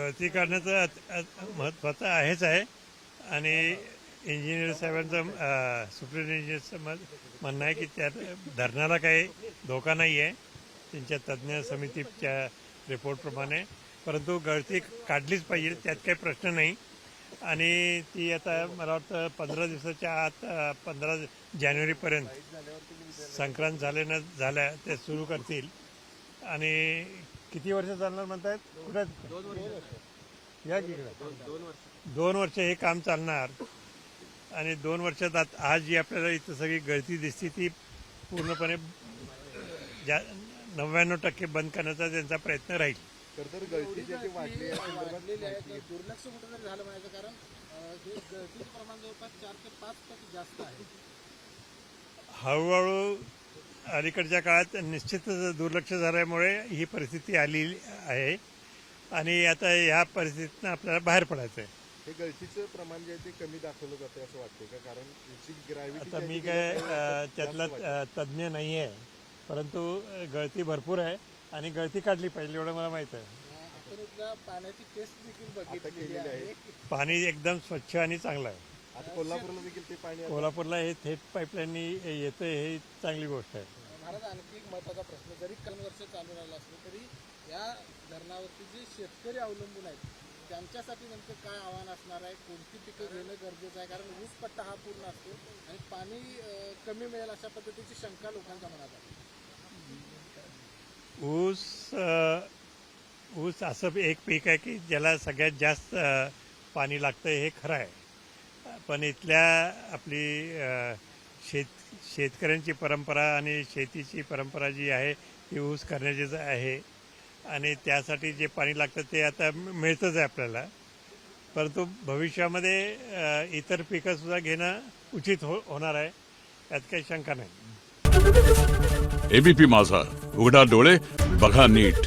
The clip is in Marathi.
गळती काढण्याचं महत्त्वाचं आहेच आहे आणि इंजिनियर साहेबांचं सुप्रिंटेंडेंटचं म्हणणं आहे की त्या धरणाला काही धोका नाही आहे त्यांच्या तज्ज्ञ समितीच्या रिपोर्टप्रमाणे, परंतु गळती काढलीच पाहिजे त्यात काही प्रश्न नाही. आणि ती आता मला वाटतं 15 दिवसाच्या आत 15 जानेवारीपर्यंत संक्रांत झाल्या ते सुरू करतील. आणि किती वर्ष चालणार म्हणतायत? कुठे या की 2 वर्ष हे काम चालणार. आणि 2 वर्षात आज जी आपल्याला इथं सगळी गळती दिसते ती पूर्णपणे 99% बंद करण्याचा त्यांचा प्रयत्न राहील. तर गळती जी वाढली आहे दुर्लक्ष कुठेतरी झालं म्हणायचं, कारण हे गळतीचं प्रमाण जवळपास 4 ते 5% जास्त आहे. हळूहळू अलीकडच्या काळात निश्चितच दुर्लक्ष झाल्यामुळे ही परिस्थिती आली आहे आणि आता ह्या परिस्थितीतनं आपल्याला बाहेर पडायचं आहे. हे गळतीचं प्रमाण जे आहे ते कमी दाखवलं जाते असं वाटतं का? कारण याची ग्रॅव्हिटी आता मी काय त्यातला तज्ज्ञ नाही आहे, परंतु गळती भरपूर आहे आणि गळती काढली पाहिजे एवढं मला माहीत आहे. आपण इथल्या पाण्याची टेस्ट देखील बघितलेली आहे. पाणी एकदम स्वच्छ आणि चांगलं आहे. आता कोल्हापूरला देखील ते पाणी कोल्हापूरला हे थेट पाईपलाईननी येतं हे चांगली गोष्ट आहे. महाराज, आणखी एक महत्त्वाचा प्रश्न, जरी कमी वर्ष चालू राहिलं असलं तरी या धरणावरती जे शेतकरी अवलंबून आहेत त्यांच्यासाठी नेमकं काय आव्हान असणार आहे? कोणती पिकं घेणं गरजेचं आहे? कारण ऊस पट्टा हा पूर्ण असतो आणि पाणी कमी मिळेल अशा पद्धतीची शंका लोकांच्या मनात आहे. ऊस असं एक पीक आहे की ज्याला सगळ्यात जास्त पाणी लागतं हे खरं आहे. पण इथल्या आपली शेतकऱ्यांची परंपरा आणि शेतीची परंपरा जी आहे ती ऊस करण्याचीच आहे आणि त्यासाठी जे पाणी लागतं ते आता मिळतंच आहे आपल्याला. परंतु भविष्यामध्ये इतर पिकंसुद्धा घेणं उचित होणार आहे, यात काही शंका नाही. एबीपी माझा, उघडा डोळे बघा नीट.